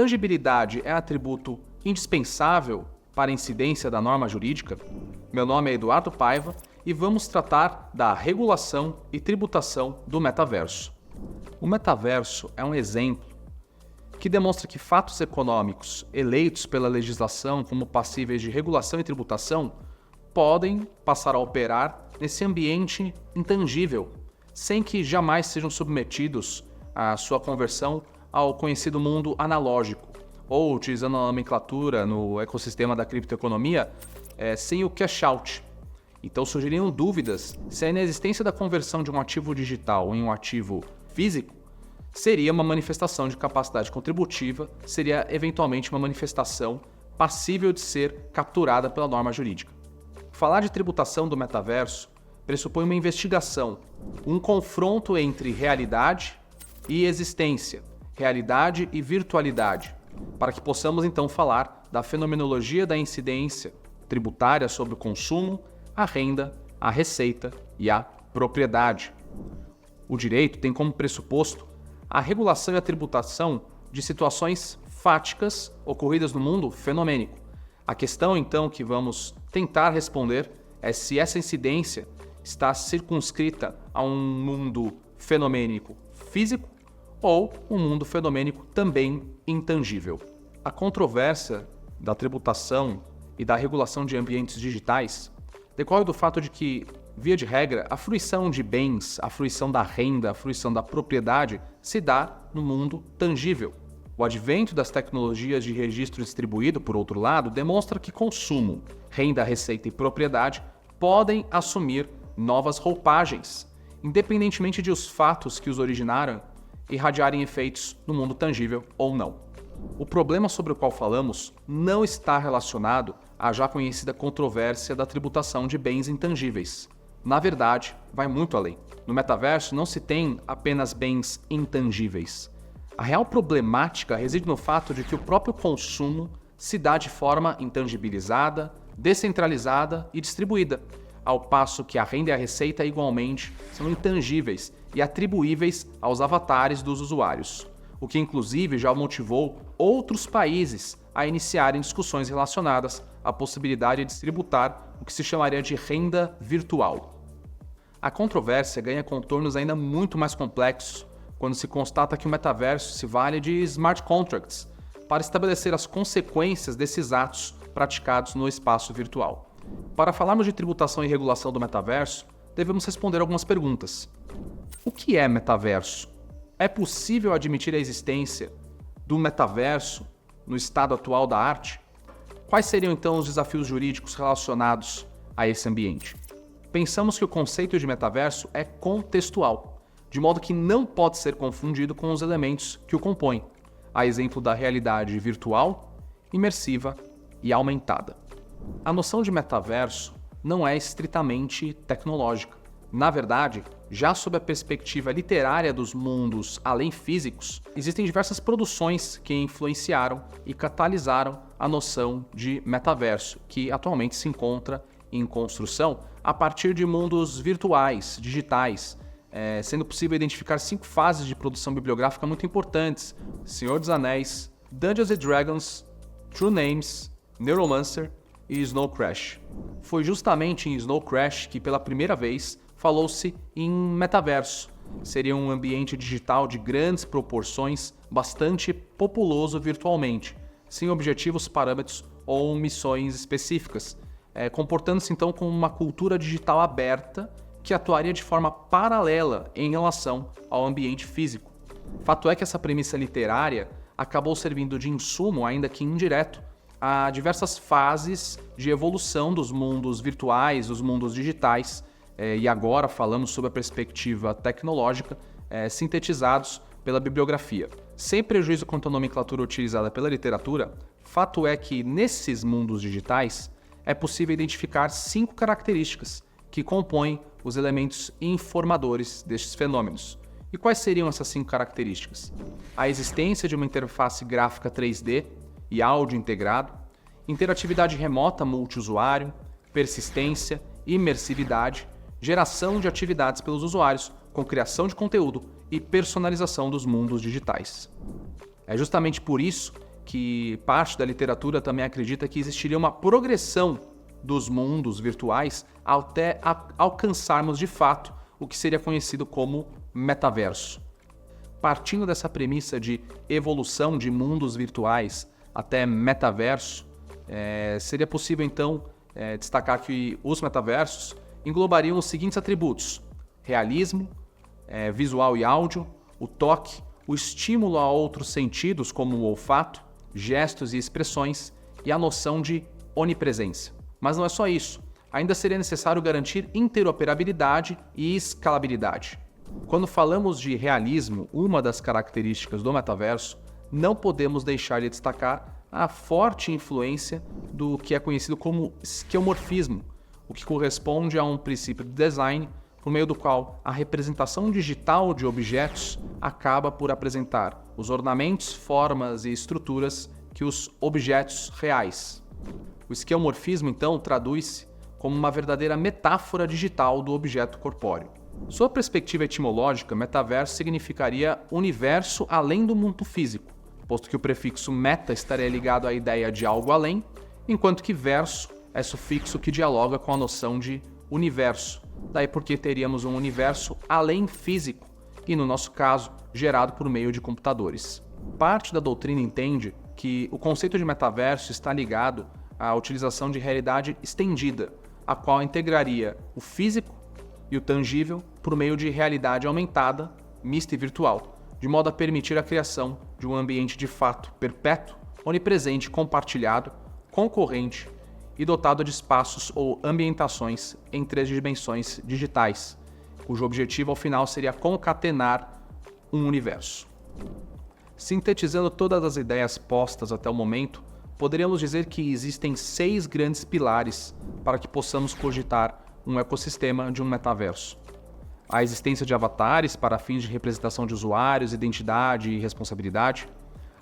tangibilidade é atributo indispensável para a incidência da norma jurídica? Meu nome é Eduardo Paiva e vamos tratar da regulação e tributação do metaverso. O metaverso é um exemplo que demonstra que fatos econômicos eleitos pela legislação como passíveis de regulação e tributação podem passar a operar nesse ambiente intangível, sem que jamais sejam submetidos à sua conversão ao conhecido mundo analógico, ou, utilizando a nomenclatura no ecossistema da criptoeconomia, sem o cash out. Então surgiriam dúvidas se a inexistência da conversão de um ativo digital em um ativo físico seria uma manifestação de capacidade contributiva, seria eventualmente uma manifestação passível de ser capturada pela norma jurídica. Falar de tributação do metaverso pressupõe uma investigação, um confronto entre realidade e existência, realidade e virtualidade, para que possamos então falar da fenomenologia da incidência tributária sobre o consumo, a renda, a receita e a propriedade. O direito tem como pressuposto a regulação e a tributação de situações fáticas ocorridas no mundo fenomênico. A questão, então, que vamos tentar responder é se essa incidência está circunscrita a um mundo fenomênico físico ou um mundo fenomênico também intangível. A controvérsia da tributação e da regulação de ambientes digitais decorre do fato de que, via de regra, a fruição de bens, a fruição da renda, a fruição da propriedade se dá no mundo tangível. O advento das tecnologias de registro distribuído, por outro lado, demonstra que consumo, renda, receita e propriedade podem assumir novas roupagens, independentemente de os fatos que os originaram irradiarem efeitos no mundo tangível ou não. O problema sobre o qual falamos não está relacionado à já conhecida controvérsia da tributação de bens intangíveis. Na verdade, vai muito além. No metaverso não se tem apenas bens intangíveis. A real problemática reside no fato de que o próprio consumo se dá de forma intangibilizada, descentralizada e distribuída, ao passo que a renda e a receita igualmente são intangíveis e atribuíveis aos avatares dos usuários, o que inclusive já motivou outros países a iniciarem discussões relacionadas à possibilidade de tributar o que se chamaria de renda virtual. A controvérsia ganha contornos ainda muito mais complexos quando se constata que o metaverso se vale de smart contracts para estabelecer as consequências desses atos praticados no espaço virtual. Para falarmos de tributação e regulação do metaverso, devemos responder algumas perguntas. O que é metaverso? É possível admitir a existência do metaverso no estado atual da arte? Quais seriam então os desafios jurídicos relacionados a esse ambiente? Pensamos que o conceito de metaverso é contextual, de modo que não pode ser confundido com os elementos que o compõem, a exemplo da realidade virtual, imersiva e aumentada. A noção de metaverso não é estritamente tecnológica. Na verdade, já sob a perspectiva literária dos mundos além físicos, existem diversas produções que influenciaram e catalisaram a noção de metaverso, que atualmente se encontra em construção a partir de mundos virtuais, digitais, sendo possível identificar 5 fases de produção bibliográfica muito importantes: Senhor dos Anéis, Dungeons & Dragons, True Names, Neuromancer e Snow Crash. Foi justamente em Snow Crash que pela primeira vez falou-se em metaverso. Seria um ambiente digital de grandes proporções, bastante populoso virtualmente, sem objetivos, parâmetros ou missões específicas, comportando-se então como uma cultura digital aberta que atuaria de forma paralela em relação ao ambiente físico. Fato é que essa premissa literária acabou servindo de insumo, ainda que indireto, a diversas fases de evolução dos mundos virtuais, dos mundos digitais, e agora falamos sobre a perspectiva tecnológica, sintetizados pela bibliografia. Sem prejuízo quanto à nomenclatura utilizada pela literatura, fato é que nesses mundos digitais é possível identificar 5 características que compõem os elementos informadores destes fenômenos. E quais seriam essas 5 características? A existência de uma interface gráfica 3D e áudio integrado, interatividade remota multiusuário, persistência, imersividade, geração de atividades pelos usuários, com criação de conteúdo e personalização dos mundos digitais. É justamente por isso que parte da literatura também acredita que existiria uma progressão dos mundos virtuais até alcançarmos de fato o que seria conhecido como metaverso. Partindo dessa premissa de evolução de mundos virtuais até metaverso, seria possível então destacar que os metaversos englobariam os seguintes atributos: realismo, visual e áudio, o toque, o estímulo a outros sentidos como o olfato, gestos e expressões e a noção de onipresença. Mas não é só isso. Ainda seria necessário garantir interoperabilidade e escalabilidade. Quando falamos de realismo, uma das características do metaverso, não podemos deixar de destacar a forte influência do que é conhecido como esquemorfismo, o que corresponde a um princípio de design por meio do qual a representação digital de objetos acaba por apresentar os ornamentos, formas e estruturas que os objetos reais. O esquemorfismo, então, traduz-se como uma verdadeira metáfora digital do objeto corpóreo. Sob a perspectiva etimológica, metaverso significaria universo além do mundo físico, posto que o prefixo meta estaria ligado à ideia de algo além, enquanto que verso é sufixo que dialoga com a noção de universo. Daí porque teríamos um universo além físico e, no nosso caso, gerado por meio de computadores. Parte da doutrina entende que o conceito de metaverso está ligado à utilização de realidade estendida, a qual integraria o físico e o tangível por meio de realidade aumentada, mista e virtual, de modo a permitir a criação de um ambiente de fato perpétuo, onipresente, compartilhado, concorrente e dotado de espaços ou ambientações em 3 dimensões digitais, cujo objetivo ao final seria concatenar um universo. Sintetizando todas as ideias postas até o momento, poderíamos dizer que existem 6 grandes pilares para que possamos cogitar um ecossistema de um metaverso. A existência de avatares para fins de representação de usuários, identidade e responsabilidade,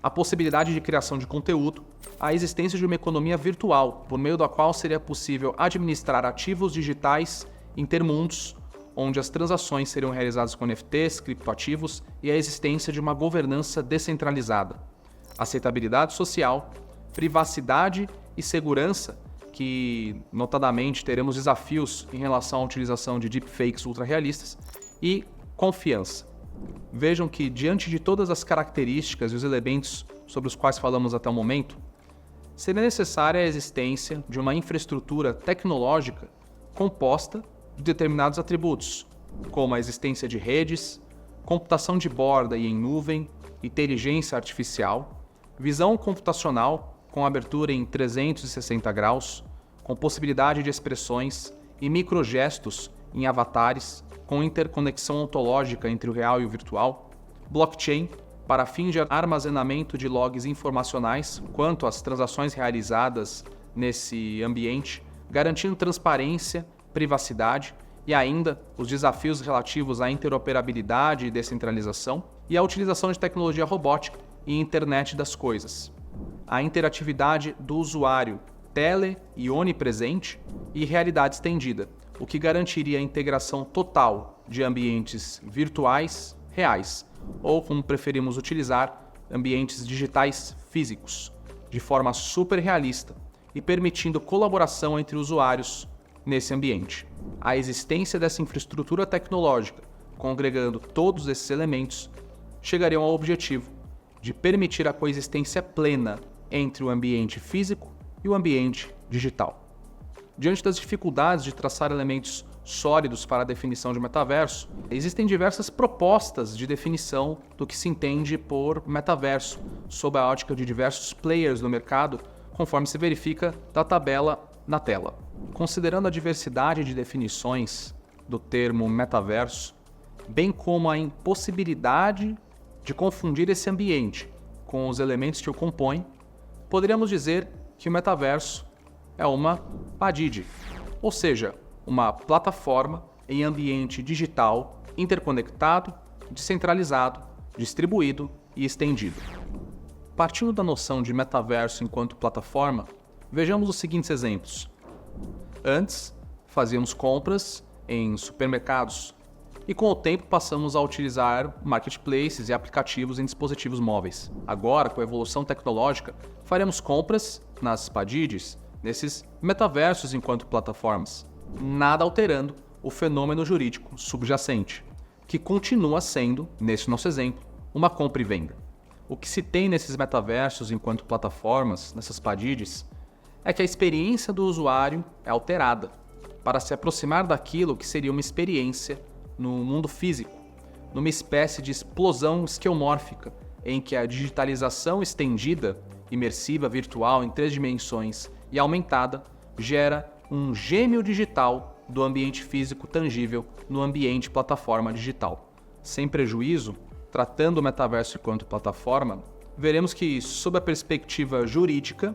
a possibilidade de criação de conteúdo, a existência de uma economia virtual, por meio da qual seria possível administrar ativos digitais intermundos, onde as transações seriam realizadas com NFTs, criptoativos e a existência de uma governança descentralizada, aceitabilidade social, privacidade e segurança, que notadamente teremos desafios em relação à utilização de deepfakes ultra-realistas, e confiança. Vejam que, diante de todas as características e os elementos sobre os quais falamos até o momento, seria necessária a existência de uma infraestrutura tecnológica composta de determinados atributos, como a existência de redes, computação de borda e em nuvem, inteligência artificial, visão computacional com abertura em 360 graus, com possibilidade de expressões e microgestos em avatares, com interconexão ontológica entre o real e o virtual, blockchain para fins de armazenamento de logs informacionais quanto às transações realizadas nesse ambiente, garantindo transparência, privacidade e ainda os desafios relativos à interoperabilidade e descentralização e à utilização de tecnologia robótica e internet das coisas. A interatividade do usuário tele e onipresente e realidade estendida, o que garantiria a integração total de ambientes virtuais reais, ou como preferimos utilizar, ambientes digitais físicos, de forma super realista e permitindo colaboração entre usuários nesse ambiente. A existência dessa infraestrutura tecnológica, congregando todos esses elementos, chegariam ao objetivo de permitir a coexistência plena entre o ambiente físico e o ambiente digital. Diante das dificuldades de traçar elementos sólidos para a definição de metaverso, existem diversas propostas de definição do que se entende por metaverso, sob a ótica de diversos players no mercado, conforme se verifica da tabela na tela. Considerando a diversidade de definições do termo metaverso, bem como a impossibilidade de confundir esse ambiente com os elementos que o compõem, poderíamos dizer que o metaverso é uma PADID, ou seja, uma plataforma em ambiente digital interconectado, descentralizado, distribuído e estendido. Partindo da noção de metaverso enquanto plataforma, vejamos os seguintes exemplos. Antes, fazíamos compras em supermercados e com o tempo passamos a utilizar marketplaces e aplicativos em dispositivos móveis. Agora, com a evolução tecnológica, faremos compras nas PADIDs, nesses metaversos enquanto plataformas, nada alterando o fenômeno jurídico subjacente, que continua sendo, nesse nosso exemplo, uma compra e venda. O que se tem nesses metaversos enquanto plataformas, nessas PADIDs, é que a experiência do usuário é alterada para se aproximar daquilo que seria uma experiência no mundo físico, numa espécie de explosão esquemórfica em que a digitalização estendida, imersiva, virtual em 3 dimensões e aumentada gera um gêmeo digital do ambiente físico tangível no ambiente plataforma digital. Sem prejuízo, tratando o metaverso enquanto plataforma, veremos que, sob a perspectiva jurídica,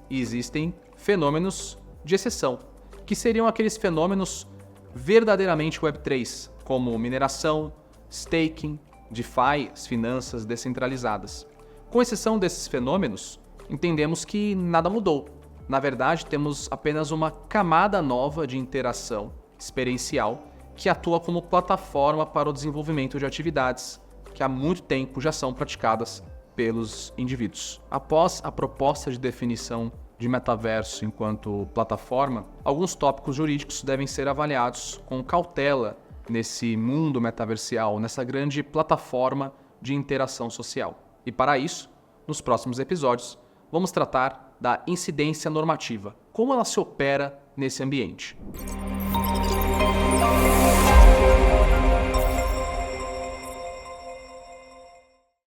existem fenômenos de exceção, que seriam aqueles fenômenos verdadeiramente Web3, como mineração, staking, DeFi, as finanças descentralizadas. Com exceção desses fenômenos, entendemos que nada mudou. Na verdade, temos apenas uma camada nova de interação experiencial que atua como plataforma para o desenvolvimento de atividades que há muito tempo já são praticadas pelos indivíduos. Após a proposta de definição de metaverso enquanto plataforma, alguns tópicos jurídicos devem ser avaliados com cautela nesse mundo metaversial, nessa grande plataforma de interação social. E para isso, nos próximos episódios, vamos tratar da incidência normativa, como ela se opera nesse ambiente.